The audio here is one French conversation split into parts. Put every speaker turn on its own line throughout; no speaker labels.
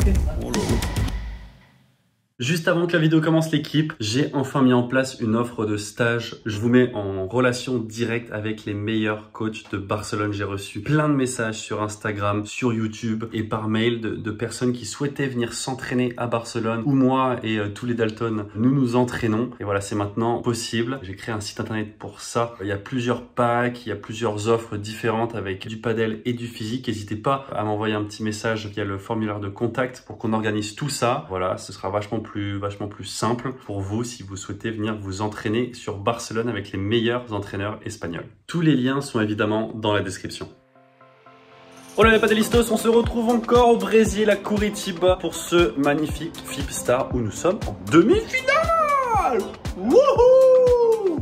Oh là là. Juste avant que la vidéo commence l'équipe, j'ai enfin mis en place une offre de stage. Je vous mets en relation directe avec les meilleurs coachs de Barcelone. J'ai reçu plein de messages sur Instagram, sur YouTube et par mail de personnes qui souhaitaient venir s'entraîner à Barcelone où moi et tous les Dalton, nous entraînons. Et voilà, c'est maintenant possible. J'ai créé un site internet pour ça. Il y a plusieurs packs, il y a plusieurs offres différentes avec du padel et du physique. N'hésitez pas à m'envoyer un petit message via le formulaire de contact pour qu'on organise tout ça. Voilà, ce sera vachement plus simple pour vous si vous souhaitez venir vous entraîner sur Barcelone avec les meilleurs entraîneurs espagnols. Tous les liens sont évidemment dans la description. Hola les padelistos, on se retrouve encore au Brésil à Curitiba pour ce magnifique FIP-Star où nous sommes en demi-finale. Wouhou!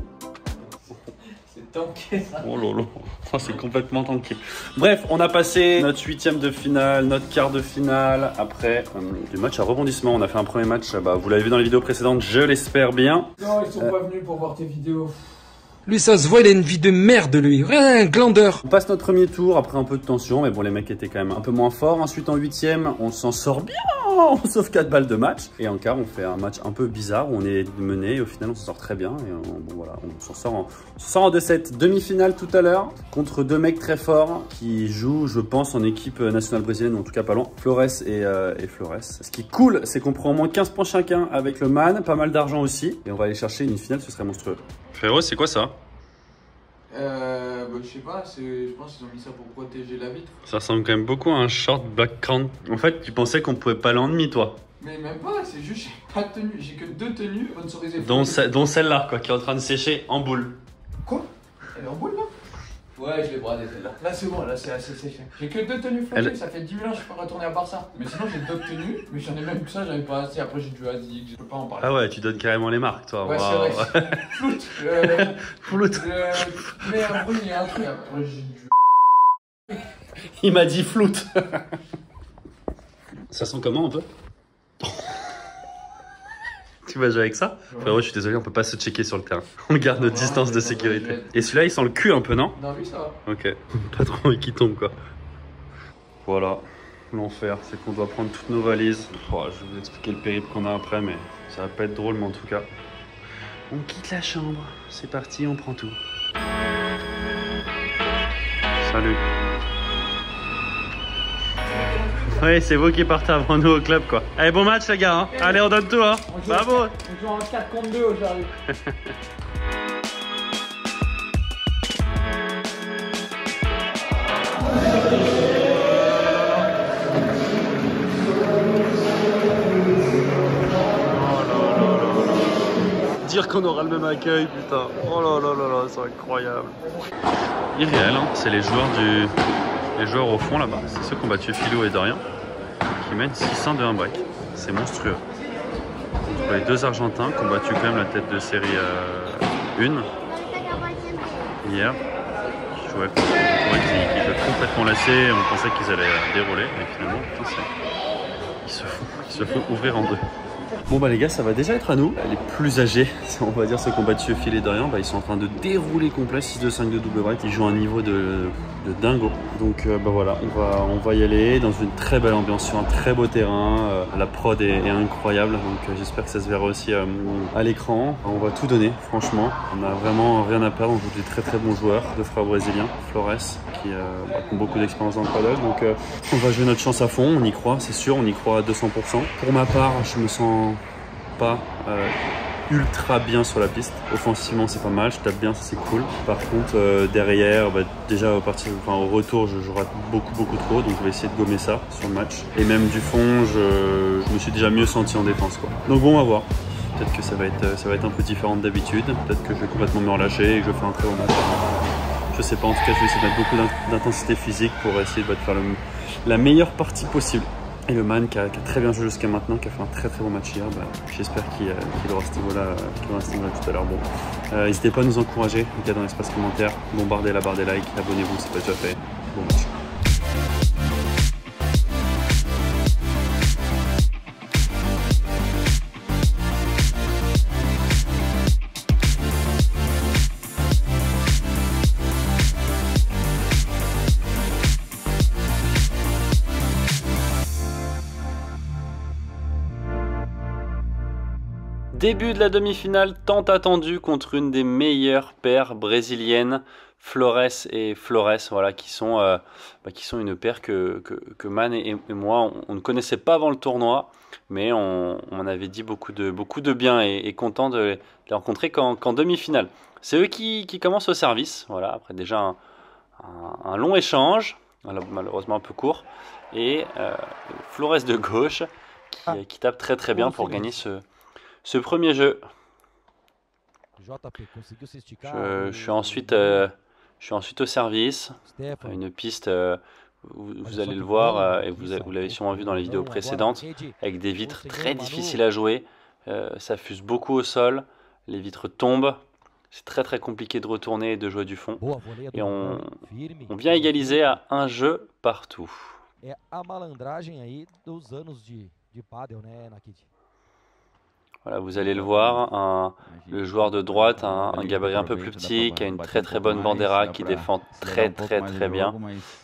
C'est tanké ça.
Oh là là, oh, c'est complètement tanké. Bref, on a passé notre 8e de finale, notre quart de finale. Après, du match à rebondissement, on a fait un premier match, vous l'avez vu dans les vidéos précédentes, je l'espère bien.
Non, ils sont pas venus pour voir tes vidéos.
Lui, ça se voit, il a une vie de merde, lui. Un glandeur.
On passe notre premier tour après un peu de tension, mais bon, les mecs étaient quand même un peu moins forts. Ensuite, en 8e, on s'en sort bien, sauf 4 balles de match. Et en quart, on fait un match un peu bizarre où on est mené et au final, on s'en sort très bien. Et bon, voilà, on s'en sort en 2-7. Demi-finale tout à l'heure contre deux mecs très forts qui jouent, je pense, en équipe nationale brésilienne, ou en tout cas pas loin. Flores et Flores. Ce qui est cool, c'est qu'on prend au moins 15 points chacun avec le man, pas mal d'argent aussi. Et on va aller chercher une finale, ce serait monstrueux. Frérot, c'est quoi ça?
Je sais pas, je pense qu'ils ont mis ça pour protéger la vitre.
Ça ressemble quand même beaucoup à un short background. En fait, tu pensais qu'on pouvait pas aller en demi, toi?
Mais même pas, c'est juste j'ai pas de tenue, j'ai que 2 tenues sponsorisées.
Dont celle-là, quoi, qui est en train de sécher en boule.
Quoi? Elle est en boule là? Ouais, je l'ai bradée celle-là. Là c'est bon, là c'est assez séché. J'ai que 2 tenues flottées, ça fait 10 000 ans que je peux retourner à Barça. Mais sinon j'ai d'autres tenues, mais j'en ai même que ça, j'avais pas assez. Après j'ai du Azik, je peux pas en parler.
Ah ouais, tu donnes carrément les marques, toi.
Ouais,
wow.
c'est vrai. Floute.
Floute.
Mais après il y a un truc, après j'ai du...
Il m'a dit floute. Ça sent comment un peu? Tu vas jouer avec ça? Ouais. Frérot, je suis désolé, on peut pas se checker sur le terrain. On garde nos distances de sécurité. Et celui-là, il sent le cul un peu, non?
Non, lui, ça va.
Ok. Pas trop envie qu'il tombe, quoi. Voilà. L'enfer, c'est qu'on doit prendre toutes nos valises. Oh, je vais vous expliquer le périple qu'on a après, mais ça va pas être drôle, mais en tout cas. On quitte la chambre. C'est parti, on prend tout. Salut. Oui, c'est vous qui partez avant nous au club, quoi. Allez, bon match, les gars. Hein. Allez, on donne tout. Hein. Bravo.
On joue en 4 contre 2 aujourd'hui.
Dire qu'on aura le même accueil, putain. Oh là là là là, c'est incroyable. Irréel, hein. C'est les joueurs au fond là-bas. C'est ceux qui ont battu Philo et Dorian qui mènent 600 de 1 break. C'est monstrueux. Les deux Argentins qui ont battu quand même la tête de série 1 hier. Qui jouaient complètement lassés. On pensait qu'ils allaient dérouler. Mais finalement, putain, ils se font ouvrir en deux. Bon bah les gars, ça va déjà être à nous. Les plus âgés, on va dire ceux qui ont battu Phil et Dorian, ils sont en train de dérouler complet 6-2-5 de double break. Ils jouent à un niveau de dingo. Donc voilà, on va y aller dans une très belle ambiance sur un très beau terrain. La prod est incroyable, donc j'espère que ça se verra aussi à l'écran. On va tout donner, franchement. On a vraiment rien à perdre. On joue des très bons joueurs, deux frères brésiliens, Flores, qui ont beaucoup d'expérience dans le paddle. Donc on va jouer notre chance à fond, on y croit, c'est sûr, on y croit à 200%. Pour ma part, je me sens pas ultra bien sur la piste. Offensivement c'est pas mal, je tape bien, ça c'est cool. Par contre derrière, déjà au retour je rate beaucoup trop, donc je vais essayer de gommer ça sur le match. Et même du fond, je me suis déjà mieux senti en défense, quoi. Donc bon, on va voir. Peut-être que ça va être un peu différent d'habitude. Peut-être que je vais complètement me relâcher et que je fais un très bon match. Je sais pas, en tout cas je vais essayer de mettre beaucoup d'intensité physique pour essayer de faire la meilleure partie possible. Et le man qui a très bien joué jusqu'à maintenant, qui a fait un très bon match hier, j'espère qu'il aura ce niveau-là tout à l'heure. Bon, n'hésitez pas à nous encourager, les gars, dans l'espace commentaire, bombardez la barre des likes, abonnez-vous si ce n'est pas déjà fait. Bon match. Début de la demi-finale tant attendue contre une des meilleures paires brésiliennes, Flores et Flores, voilà, qui sont une paire que Man et moi, on ne connaissait pas avant le tournoi, mais on avait dit beaucoup de bien et content de les rencontrer qu'en demi-finale. C'est eux qui commencent au service, voilà, après déjà un long échange, malheureusement un peu court, et Flores de gauche qui tape très bien pour gagner ce premier jeu. Je suis ensuite au service, une piste, vous allez le voir, et vous l'avez sûrement vu dans les vidéos précédentes, avec des vitres très difficiles à jouer, ça fuse beaucoup au sol, les vitres tombent, c'est très compliqué de retourner et de jouer du fond, et on vient égaliser à un jeu partout. Voilà, vous allez le voir, le joueur de droite, un gabarit un peu plus petit, qui a une très bonne bandera, qui défend très bien.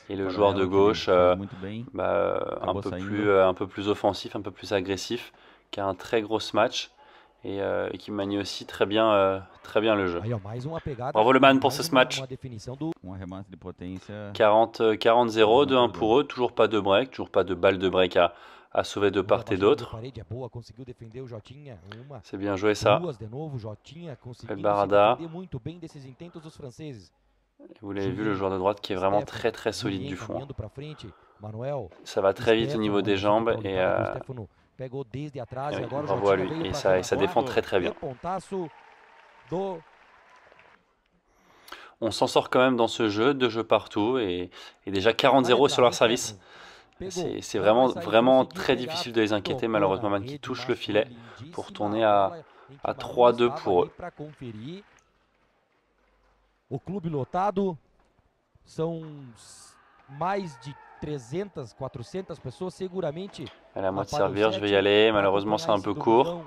Et le joueur de gauche, un peu plus offensif, un peu plus agressif, qui a un très gros match et qui manie aussi très bien le jeu. Bravo le Man pour ce match. 40-0, 2-1 pour eux, toujours pas de break, toujours pas de balle de break à sauver de part et d'autre. C'est bien joué ça. El Barada. Vous l'avez vu, le joueur de droite qui est vraiment très solide du fond. Ça va très vite au niveau des jambes et bravo à lui. Et ça défend très bien. On s'en sort quand même dans ce jeu, 2 jeux partout et déjà 40-0 sur leur service. C'est vraiment très difficile de les inquiéter. Malheureusement, Man qui touche le filet pour tourner à 3-2 pour eux.
O clube lotado são mais de 300, 400 pessoas seguramente.
Elle a à moi de servir, je vais y aller. Malheureusement, c'est un peu court.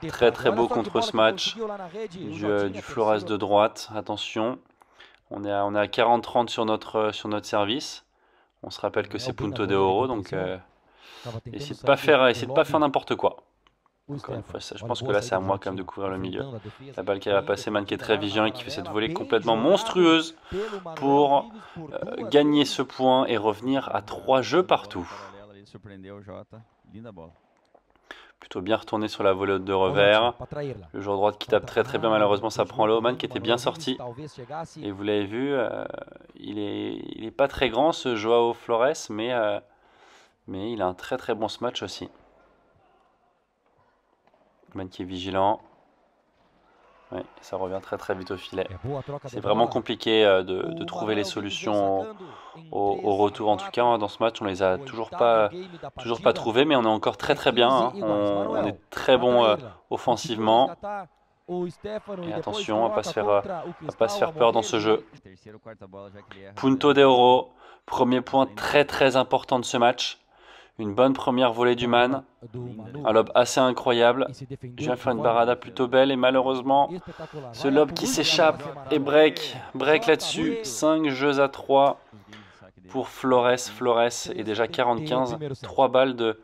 Très beau contre ce match du Flores de droite. Attention, on est à 40-30 sur notre service. On se rappelle que c'est Punto de Oro, donc essayez de pas faire n'importe quoi. Encore une fois, je pense que là c'est à moi quand même de couvrir le milieu. La balle qui va passer, Man qui est très vigilant et qui fait cette volée complètement monstrueuse pour gagner ce point et revenir à 3 jeux partout. Plutôt bien retourné sur la volée de revers. Le joueur droite qui tape très bien, malheureusement ça prend l'eau. Man qui était bien sorti. Et vous l'avez vu, il est pas très grand ce Joao Flores, mais il a un très bon match aussi. Man qui est vigilant. Ouais, ça revient très vite au filet. C'est vraiment compliqué de trouver les solutions au retour. En tout cas, dans ce match, on les a toujours pas trouvées, mais on est encore très bien. Hein. On est très bon offensivement. Et attention à pas se faire peur dans ce jeu. Punto de Oro, premier point très important de ce match. Une bonne première volée du Man, un lob assez incroyable. Je viens faire une barada plutôt belle et malheureusement, ce lob qui s'échappe et break là-dessus. 5 jeux à 3 pour Flores est déjà 45, 3 balles de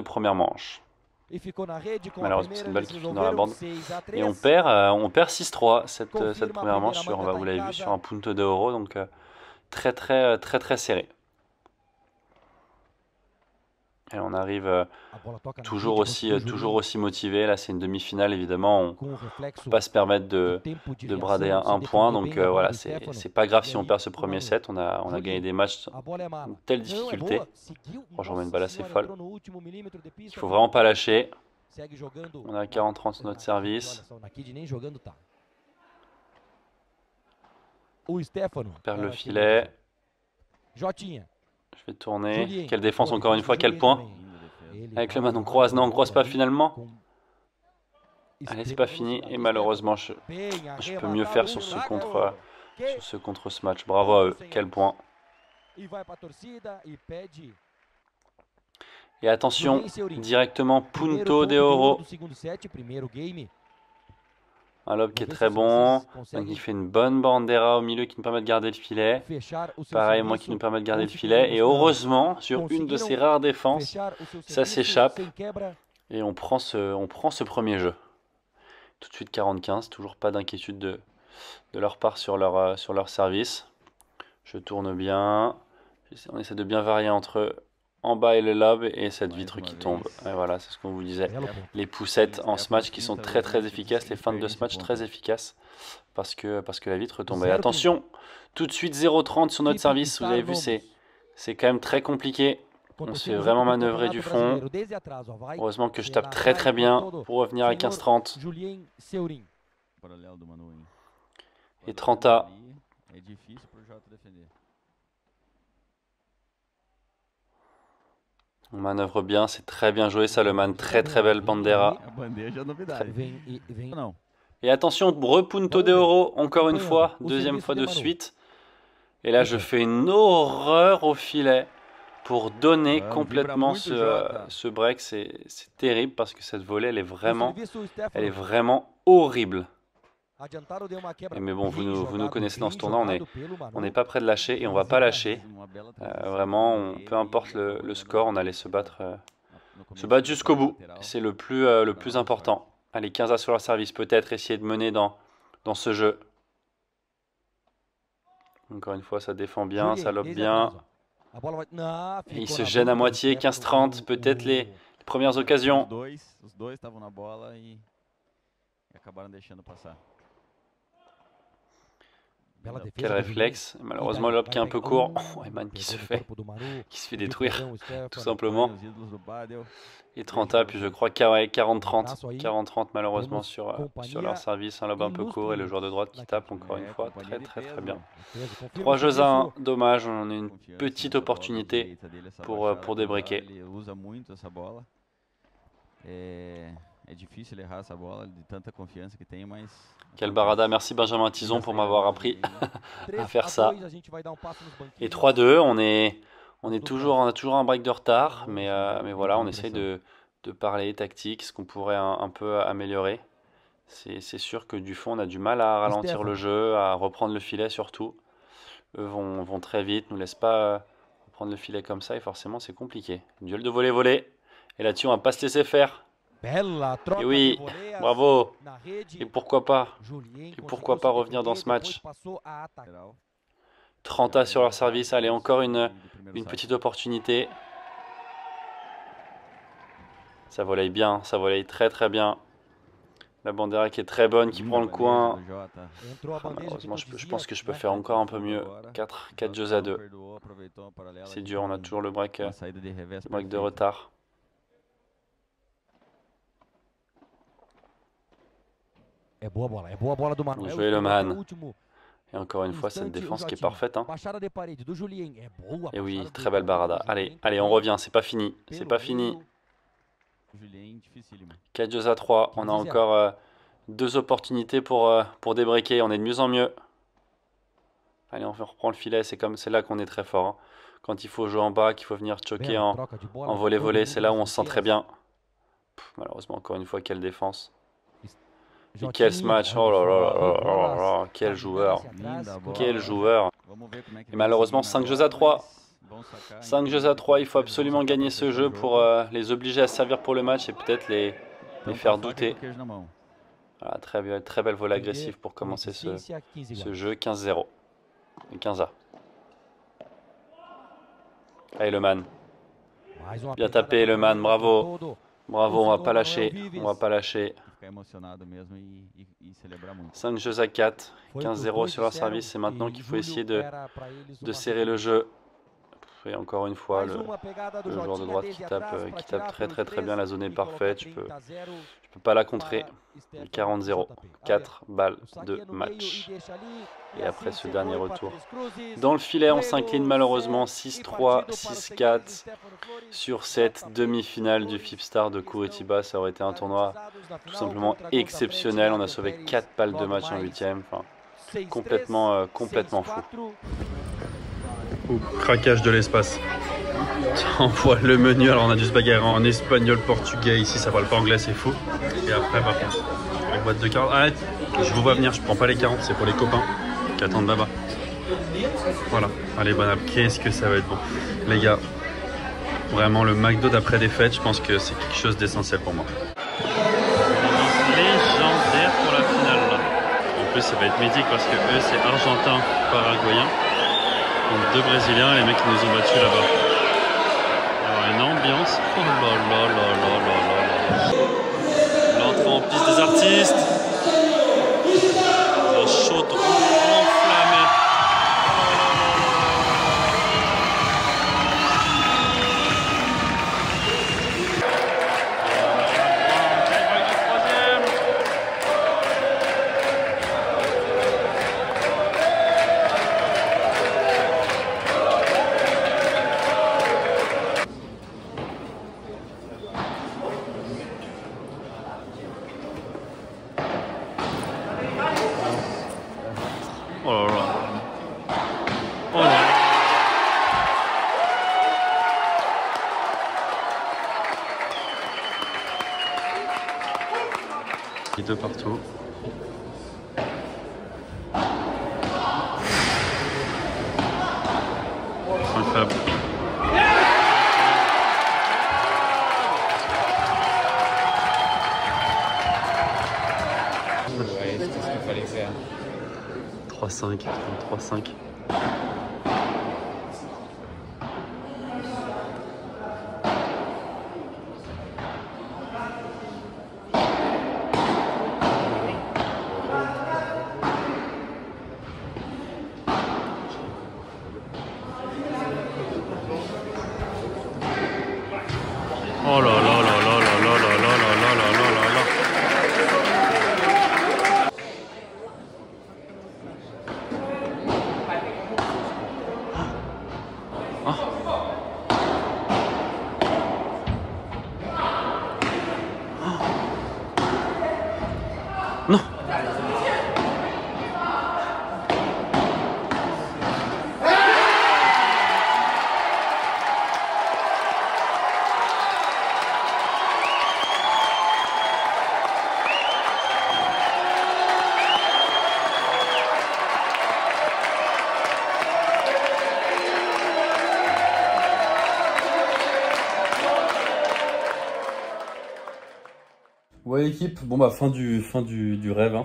première manche. Malheureusement, c'est une balle qui finit dans la bande. Et on perd 6-3 cette première manche, vous l'avez vu, sur un Punto de Oro, donc très serré. Et on arrive toujours aussi motivé. Là, c'est une demi-finale, évidemment. On ne peut pas se permettre de brader un point. Donc voilà, c'est pas grave si on perd ce premier set. On a gagné des matchs de telle difficulté. Franchement, une balle assez folle. Il faut vraiment pas lâcher. On a 40-30 sur notre service. On perd le filet. Je vais tourner. Quelle défense encore une fois, quel point. Avec le Man, on croise. Non, on croise pas finalement. Allez, c'est pas fini. Et malheureusement, je peux mieux faire sur ce contre ce match. Bravo à eux. Quel point. Et attention, directement Punto de Oro. Un lob qui est très bon, il fait une bonne bandera au milieu qui nous permet de garder le filet. Pareil, moi qui nous permet de garder le filet. Et heureusement, sur une de ces rares défenses, ça s'échappe. Et on prend ce premier jeu. Tout de suite 45, toujours pas d'inquiétude de leur part sur leur service. Je tourne bien. On essaie de bien varier entre en bas et le lob et cette vitre qui tombe. Et voilà, c'est ce qu'on vous disait. Les poussettes en ce match qui sont très très efficaces, les fins de ce match très efficaces parce que la vitre tombe. Et attention, tout de suite 0,30 sur notre service. Vous avez vu, c'est quand même très compliqué. On se fait vraiment manœuvrer du fond. Heureusement que je tape très très bien pour revenir à 15,30. Et 30A. On manœuvre bien, c'est très bien joué ça, le man. Très très belle bandera. Et attention, repunto de oro, encore une fois, deuxième fois de suite. Et là, je fais une horreur au filet pour donner complètement ce break. C'est terrible parce que cette volée, elle est vraiment horrible. Mais bon, vous nous connaissez dans ce tournoi, on n'est pas prêt de lâcher et on va pas lâcher. Vraiment, peu importe le score, on allait se battre jusqu'au bout. C'est le plus important. Allez, 15 sur leur service, peut-être essayer de mener dans ce jeu. Encore une fois, ça défend bien, ça lobe bien. Et il se gêne à moitié, 15-30, peut-être les premières occasions. Quel réflexe. Malheureusement, le lob qui est un peu court. Oh, Eman qui se fait détruire, tout simplement. Et 30A, puis je crois 40-30. 40-30 malheureusement sur leur service. Un lob un peu court et le joueur de droite qui tape encore une fois. Très très très bien. 3 jeux à 1. Dommage, on a une petite opportunité pour débreaker. Quel barada, merci Benjamin Tison pour m'avoir appris à faire ça. Et 3-2, on a toujours un break de retard, mais voilà, on essaye de parler tactique, ce qu'on pourrait un peu améliorer. C'est sûr que du fond, on a du mal à ralentir le jeu, à reprendre le filet surtout. Eux vont très vite, nous laissent pas reprendre le filet comme ça et forcément c'est compliqué. Duel de volley. Et là-dessus, on va pas se laisser faire. Et oui, bravo. Et pourquoi pas revenir dans ce match. 30A sur leur service. Allez, encore une petite opportunité. Ça volaille bien, ça volaille très très bien. La bandera qui est très bonne, qui prend le coin. Malheureusement, je pense que je peux faire encore un peu mieux. 4 jeux à 2. C'est dur, on a toujours le break de retard. Bien joué le man. Et encore une fois, cette défense qui est parfaite. Hein. Et oui, très belle barada. Allez, on revient, c'est pas fini. C'est pas fini. 4 jeux à 3. On a encore 2 opportunités pour débreaker. On est de mieux en mieux. Allez, on reprend le filet. C'est là qu'on est très fort. Hein. Quand il faut jouer en bas, qu'il faut venir choquer en volley, c'est là où on se sent très bien. Malheureusement, encore une fois, quelle défense. Et quel smash, oh là là, quel joueur. Et malheureusement 5 jeux à 3. 5 jeux à 3, il faut absolument gagner ce jeu pour les obliger à servir pour le match et peut-être les faire douter. Voilà, très belle volley agressive pour commencer ce jeu. 15-0. Et 15A. Allez le man. Bien tapé le man, bravo. Bravo, on va pas lâcher. 5 jeux à 4, 15-0 sur leur service. C'est maintenant qu'il faut essayer de serrer le jeu. Et encore une fois, le joueur de droite qui tape très bien. La zone est parfaite. Je peux pas la contrer. 40-0, 4 balles de match. Et après ce dernier retour dans le filet, on s'incline malheureusement 6-3, 6-4 sur cette demi-finale du FIPStar de Curitiba. Ça aurait été un tournoi tout simplement exceptionnel. On a sauvé 4 balles de match en 8e. Enfin, complètement fou. Craquage de l'espace. On voit le menu, alors on a dû se bagarrer en espagnol, portugais, ici ça parle pas anglais, c'est fou. Et après par contre, les boîtes de 40, arrête, je vous vois venir, je prends pas les 40, c'est pour les copains qui attendent là-bas. Voilà, allez bon app, qu'est-ce que ça va être bon. Les gars, vraiment le McDo d'après des fêtes, je pense que c'est quelque chose d'essentiel pour moi. Légendaire plus ça va être mythique parce que eux c'est argentin, paraguayen. Donc 2 Brésiliens, les mecs qui nous ont battus là-bas. Alors une ambiance, oh là là là là là là. L'entrée en piste des artistes. Un chaudron enflammé. Oh là là. Oh là là. Et deux partout. Incroyable.
Ouais, c'est ce qu'il fallait faire.
3-5, 3-5. Oh là là là là là là là là là là là là là. Non. Ouais l'équipe, bon bah fin du rêve, hein.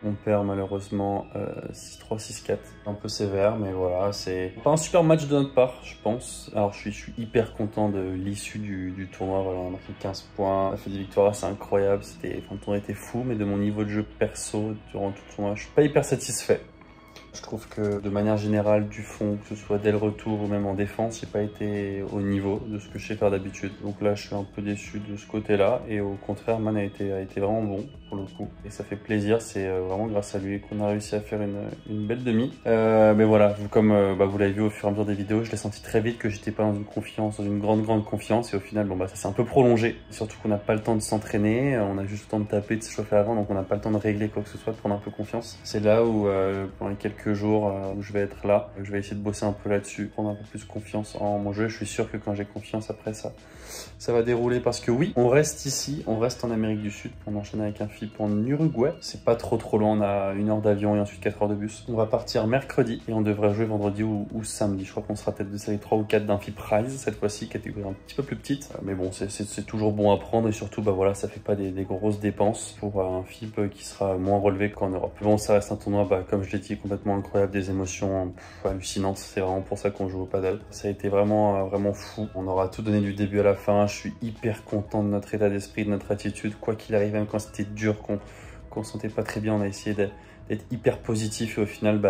On perd malheureusement 6-3, 6-4, un peu sévère, mais voilà, c'est pas un super match de notre part, je pense. Alors je suis hyper content de l'issue du tournoi, voilà, on a marqué 15 points, on a fait des victoires assez incroyables, le tournoi était fou, mais de mon niveau de jeu perso durant tout le tournoi, je suis pas hyper satisfait. Je trouve que de manière générale, du fond, que ce soit dès le retour ou même en défense, j'ai pas été au niveau de ce que je sais faire d'habitude. Donc là, je suis un peu déçu de ce côté-là. Et au contraire, Man a été vraiment bon pour le coup. Et ça fait plaisir. C'est vraiment grâce à lui qu'on a réussi à faire une belle demi. Mais voilà, comme vous l'avez vu au fur et à mesure des vidéos, je l'ai senti très vite que j'étais pas dans une confiance, dans une grande confiance. Et au final, ça s'est un peu prolongé. Surtout qu'on n'a pas le temps de s'entraîner. On a juste le temps de taper, de se chauffer avant. Donc on n'a pas le temps de régler quoi que ce soit, de prendre un peu confiance. C'est là où, pendant les quelques jours où je vais être là, je vais essayer de bosser un peu là-dessus, prendre un peu plus confiance en mon jeu. Je suis sûr que quand j'ai confiance après ça va dérouler parce que oui, on reste ici, on reste en Amérique du Sud, on enchaîne avec un FIP en Uruguay, c'est pas trop loin, on a 1 heure d'avion et ensuite 4 heures de bus. On va partir mercredi et on devrait jouer vendredi ou samedi. Je crois qu'on sera tête de série 3 ou 4 d'un FIP Rise cette fois-ci, catégorie un petit peu plus petite, mais bon c'est toujours bon à prendre et surtout voilà, ça fait pas des grosses dépenses pour un FIP qui sera moins relevé qu'en Europe. Bon, ça reste un tournoi, comme je l'ai dit, complètement incroyable, des émotions hallucinantes, c'est vraiment pour ça qu'on joue au paddle. Ça a été vraiment fou, on aura tout donné du début à la fin. Je suis hyper content de notre état d'esprit, de notre attitude, quoi qu'il arrive, même quand c'était dur, qu'on se sentait pas très bien, on a essayé d'être hyper positif et au final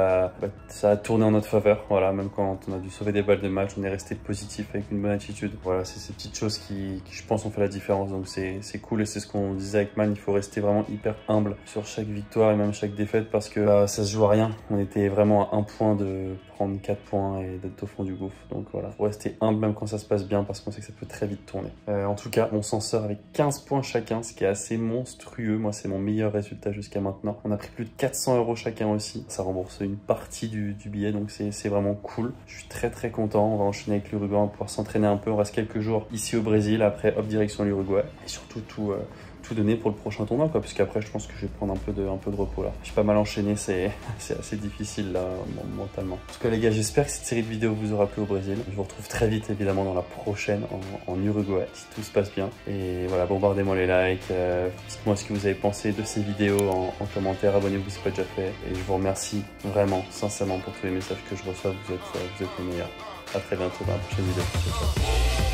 ça a tourné en notre faveur. Voilà, même quand on a dû sauver des balles de match, on est resté positif avec une bonne attitude. Voilà, c'est ces petites choses qui je pense ont fait la différence, donc c'est cool et c'est ce qu'on disait avec Man, il faut rester vraiment hyper humble sur chaque victoire et même chaque défaite parce que ça se joue à rien. On était vraiment à 1 point de prendre 4 points et d'être au fond du gouffre, donc voilà, faut rester humble même quand ça se passe bien parce qu'on sait que ça peut très vite tourner. En tout cas, on s'en sort avec 15 points chacun, ce qui est assez monstrueux. Moi, c'est mon meilleur résultat jusqu'à maintenant. On a pris plus de 400 € chacun aussi. Ça rembourse une partie du billet, donc c'est vraiment cool. Je suis très content. On va enchaîner avec l'Uruguay, on va pouvoir s'entraîner un peu. On reste quelques jours ici au Brésil. Après, hop, direction l'Uruguay. Et surtout, tout tout donner pour le prochain tournoi, quoi, puisqu'après, je pense que je vais prendre un peu de repos là. J'ai pas mal enchaîné, c'est assez difficile là, mentalement. En tout cas, les gars, j'espère que cette série de vidéos vous aura plu au Brésil. Je vous retrouve très vite, évidemment, dans la prochaine en Uruguay, si tout se passe bien. Et voilà, bombardez-moi les likes, dites-moi ce que vous avez pensé de ces vidéos en commentaire, abonnez-vous si ce n'est pas déjà fait. Et je vous remercie vraiment, sincèrement, pour tous les messages que je reçois. Vous êtes les meilleurs. À très bientôt dans la prochaine vidéo. Ciao, ciao.